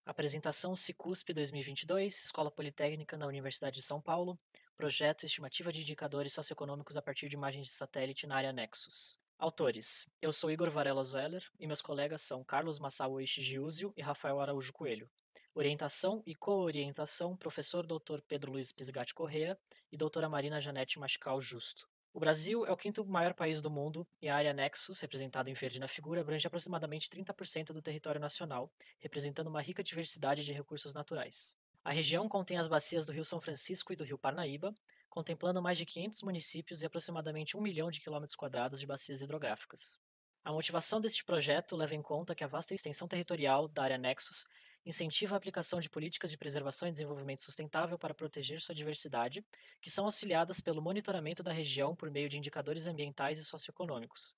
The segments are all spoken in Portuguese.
Apresentação Cicusp 2022, Escola Politécnica na Universidade de São Paulo, projeto Estimativa de Indicadores Socioeconômicos a partir de imagens de satélite na área Nexus. Autores: eu sou Igor Varela Zweller e meus colegas são Carlos Massawa Ishigiuzio e Rafael Araújo Coelho. Orientação e co-orientação: professor Dr. Pedro Luiz Pisgatti Correa e doutora Marina Janete Machical Justo. O Brasil é o quinto maior país do mundo e a área Nexus, representada em verde na figura, abrange aproximadamente 30% do território nacional, representando uma rica diversidade de recursos naturais. A região contém as bacias do Rio São Francisco e do Rio Parnaíba, contemplando mais de 500 municípios e aproximadamente 1 milhão de quilômetros quadrados de bacias hidrográficas. A motivação deste projeto leva em conta que a vasta extensão territorial da área Nexus incentiva a aplicação de políticas de preservação e desenvolvimento sustentável para proteger sua diversidade, que são auxiliadas pelo monitoramento da região por meio de indicadores ambientais e socioeconômicos.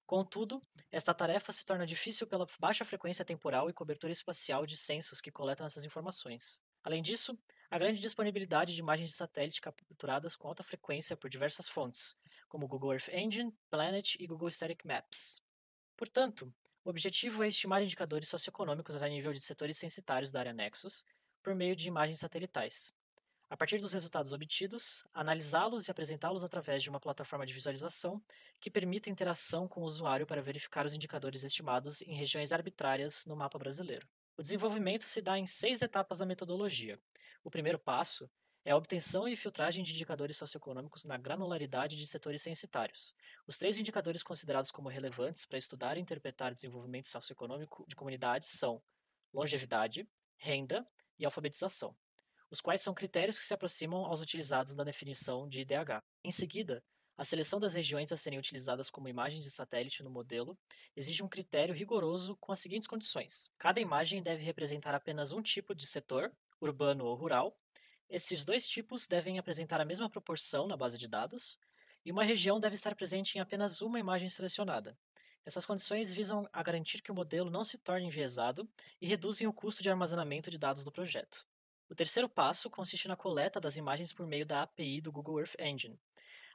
Contudo, esta tarefa se torna difícil pela baixa frequência temporal e cobertura espacial de censos que coletam essas informações. Além disso, a grande disponibilidade de imagens de satélite capturadas com alta frequência por diversas fontes, como Google Earth Engine, Planet e Google Static Maps. Portanto, o objetivo é estimar indicadores socioeconômicos a nível de setores censitários da área Nexus por meio de imagens satelitais. A partir dos resultados obtidos, analisá-los e apresentá-los através de uma plataforma de visualização que permita interação com o usuário para verificar os indicadores estimados em regiões arbitrárias no mapa brasileiro. O desenvolvimento se dá em 6 etapas da metodologia. O primeiro passo é a obtenção e filtragem de indicadores socioeconômicos na granularidade de setores censitários. Os 3 indicadores considerados como relevantes para estudar e interpretar o desenvolvimento socioeconômico de comunidades são longevidade, renda e alfabetização, os quais são critérios que se aproximam aos utilizados na definição de IDH. Em seguida, a seleção das regiões a serem utilizadas como imagens de satélite no modelo exige um critério rigoroso com as seguintes condições: cada imagem deve representar apenas um tipo de setor, urbano ou rural. Esses 2 tipos devem apresentar a mesma proporção na base de dados, e uma região deve estar presente em apenas uma imagem selecionada. Essas condições visam a garantir que o modelo não se torne enviesado e reduzem o custo de armazenamento de dados do projeto. O terceiro passo consiste na coleta das imagens por meio da API do Google Earth Engine.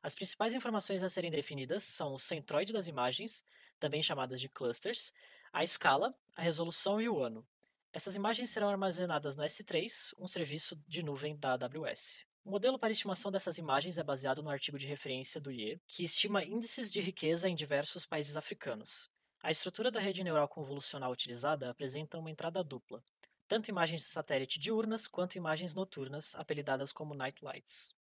As principais informações a serem definidas são o centroide das imagens, também chamadas de clusters, a escala, a resolução e o ano. Essas imagens serão armazenadas no S3, um serviço de nuvem da AWS. O modelo para estimação dessas imagens é baseado no artigo de referência do IE, que estima índices de riqueza em diversos países africanos. A estrutura da rede neural convolucional utilizada apresenta uma entrada dupla, tanto imagens de satélite diurnas quanto imagens noturnas, apelidadas como Nightlights.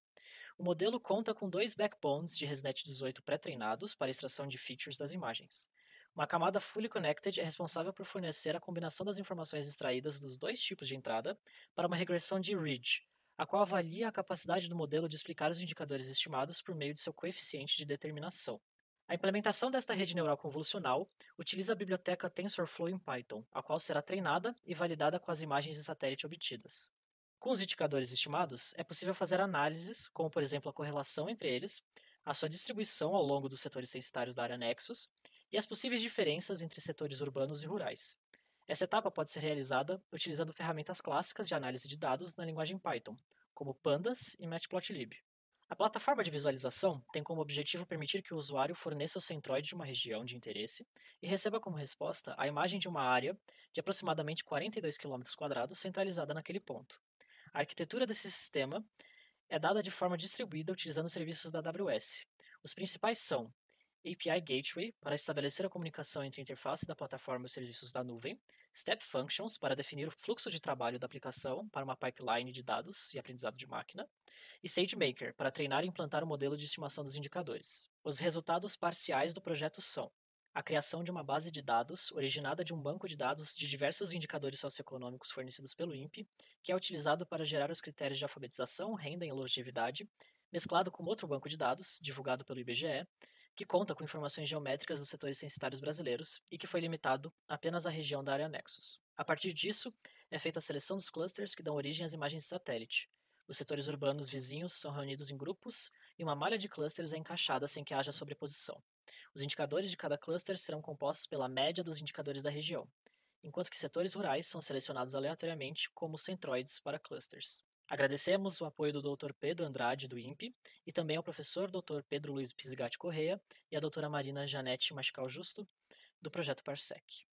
O modelo conta com 2 backbones de ResNet 18 pré-treinados para extração de features das imagens. Uma camada Fully Connected é responsável por fornecer a combinação das informações extraídas dos 2 tipos de entrada para uma regressão de Ridge, a qual avalia a capacidade do modelo de explicar os indicadores estimados por meio de seu coeficiente de determinação. A implementação desta rede neural convolucional utiliza a biblioteca TensorFlow em Python, a qual será treinada e validada com as imagens de satélite obtidas. Com os indicadores estimados, é possível fazer análises, como por exemplo a correlação entre eles, a sua distribuição ao longo dos setores censitários da área Nexus e as possíveis diferenças entre setores urbanos e rurais. Essa etapa pode ser realizada utilizando ferramentas clássicas de análise de dados na linguagem Python, como Pandas e Matplotlib. A plataforma de visualização tem como objetivo permitir que o usuário forneça o centroide de uma região de interesse e receba como resposta a imagem de uma área de aproximadamente 42 km² centralizada naquele ponto. A arquitetura desse sistema é dada de forma distribuída utilizando os serviços da AWS. Os principais são API Gateway, para estabelecer a comunicação entre a interface da plataforma e os serviços da nuvem, Step Functions, para definir o fluxo de trabalho da aplicação para uma pipeline de dados e aprendizado de máquina, e SageMaker, para treinar e implantar o modelo de estimação dos indicadores. Os resultados parciais do projeto são a criação de uma base de dados originada de um banco de dados de diversos indicadores socioeconômicos fornecidos pelo INPE, que é utilizado para gerar os critérios de alfabetização, renda e longevidade, mesclado com outro banco de dados, divulgado pelo IBGE, que conta com informações geométricas dos setores censitários brasileiros e que foi limitado apenas à região da área Nexus. A partir disso, é feita a seleção dos clusters que dão origem às imagens de satélite. Os setores urbanos vizinhos são reunidos em grupos e uma malha de clusters é encaixada sem que haja sobreposição. Os indicadores de cada cluster serão compostos pela média dos indicadores da região, enquanto que setores rurais são selecionados aleatoriamente como centroides para clusters. Agradecemos o apoio do Dr. Pedro Andrade, do INPE, e também ao professor Dr. Pedro Luiz Pisgatti Correa e à doutora Marina Janete Machical Justo, do projeto Parsec.